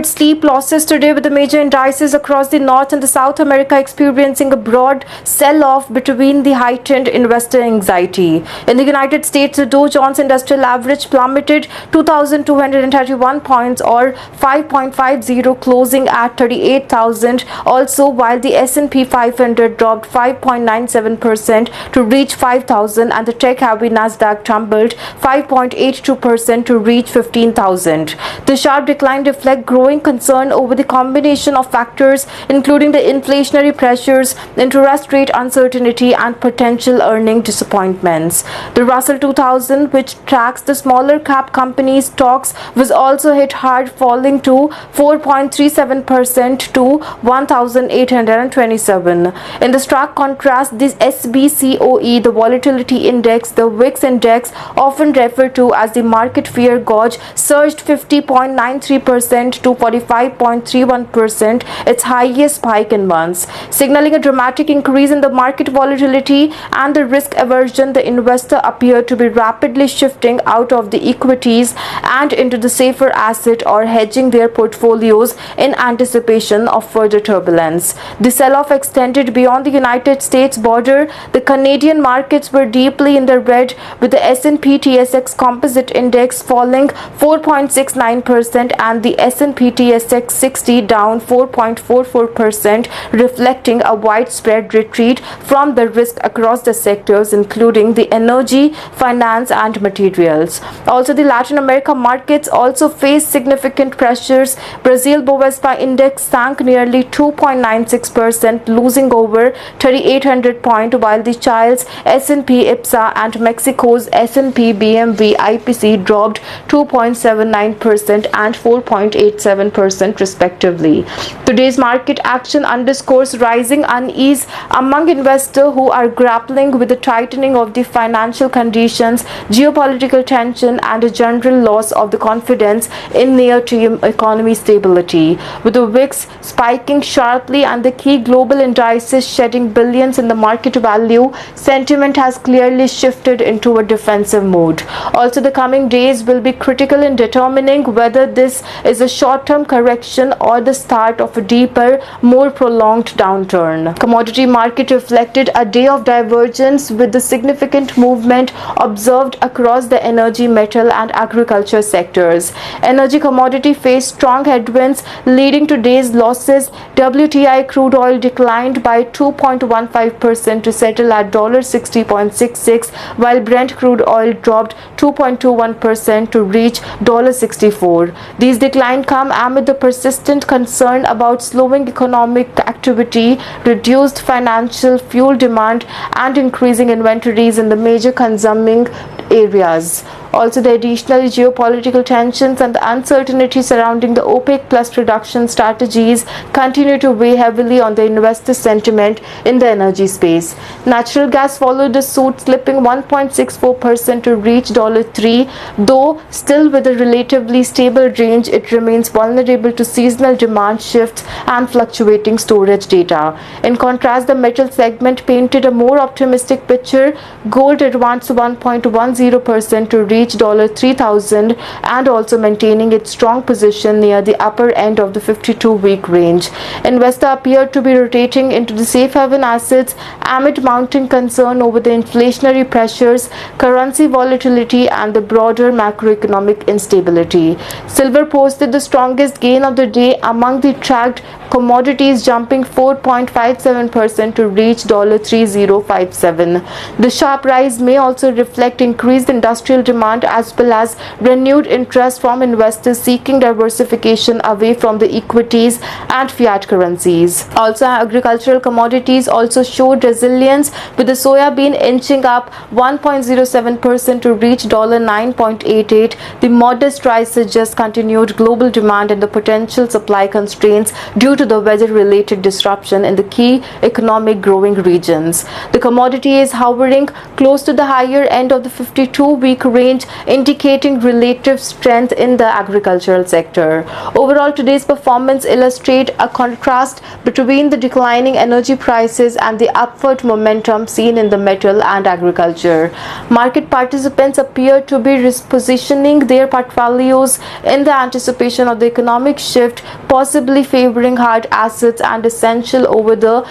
Steep losses today, with the major indices across the North and the South America experiencing a broad sell-off between the heightened investor anxiety. In the United States, the Dow Jones Industrial Average plummeted 2,231 points or 5.50, closing at 38,000. Also, while the S&P 500 dropped 5.97% to reach 5,000, and the tech-heavy Nasdaq tumbled 5.82% to reach 15,000. The sharp decline reflects growing concern over the combination of factors, including the inflationary pressures, interest rate uncertainty, and potential earning disappointments. The Russell 2000, which tracks the smaller cap companies' stocks, was also hit hard, falling to 4.37% to 1,827. In the stark contrast, this SBCOE, the volatility index, the VIX index, often referred to as the market fear gauge, surged 50.93% to 45.31%, its highest spike in months, signaling a dramatic increase in the market volatility and the risk aversion. The investor appeared to be rapidly shifting out of the equities and into the safer asset or hedging their portfolios in anticipation of further turbulence. The sell-off extended beyond the United States border. The Canadian markets were deeply in the red, with the S&P TSX Composite Index falling 4.69% and the S&P TSX 60 down 4.44%, reflecting a widespread retreat from the risk across the sectors, including the energy, finance, and materials. Also, the Latin America markets also faced significant pressures. Brazil Bovespa index sank nearly 2.96%, losing over 3,800 points, while the Chile's S&P IPSA and Mexico's S&P BMV IPC dropped 2.79% and 4.87% respectively. Today's market action underscores rising unease among investors who are grappling with the tightening of the financial conditions, geopolitical tension, and a general loss of the confidence in near-term economy stability. With the VIX spiking sharply and the key global indices shedding billions in the market value, sentiment has clearly shifted into a defensive mode. Also, the coming days will be critical in determining whether this is a short-term correction or the start of a deeper, more prolonged downturn. Commodity market reflected a day of divergence, with the significant movement observed across the energy, metal, and agriculture sectors. Energy commodity faced strong headwinds, leading to days losses. WTI crude oil declined by 2.15% to settle at $60.66, while Brent crude oil dropped 2.21% to reach $64. These declines come amid the persistent concern about slowing economic activity, reduced financial fuel demand, and increasing inventories in the major consuming areas. Also, the additional geopolitical tensions and the uncertainty surrounding the OPEC Plus production strategies continue to weigh heavily on the investor sentiment in the energy space. Natural gas followed the suit, slipping 1.64% to reach $3. Though still with a relatively stable range, it remains vulnerable to seasonal demand shifts and fluctuating storage data. In contrast, the metal segment painted a more optimistic picture. Gold advanced 1.10% to reach $3,000 and also maintaining its strong position near the upper end of the 52-week range. Investors appeared to be rotating into the safe haven assets amid mounting concern over the inflationary pressures, currency volatility, and the broader macroeconomic instability. Silver posted the strongest gain of the day among the tracked commodities, jumping 4.57% to reach $3057. The sharp rise may also reflect increased industrial demand as well as renewed interest from investors seeking diversification away from the equities and fiat currencies. Also, agricultural commodities also showed resilience, with the soybean inching up 1.07% to reach $9.88. The modest rise suggests continued global demand and the potential supply constraints due to the weather-related disruption in the key economic growing regions. The commodity is hovering close to the higher end of the 52-week range, range, indicating relative strength in the agricultural sector. Overall, today's performance illustrates a contrast between the declining energy prices and the upward momentum seen in the metal and agriculture. Market participants appear to be repositioning their portfolios in the anticipation of the economic shift, possibly favoring hard assets and essential over the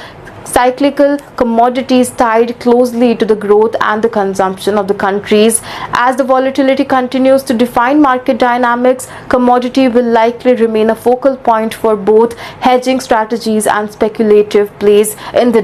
cyclical commodities tied closely to the growth and the consumption of the countries. As the volatility continues to define market dynamics, commodity will likely remain a focal point for both hedging strategies and speculative plays in the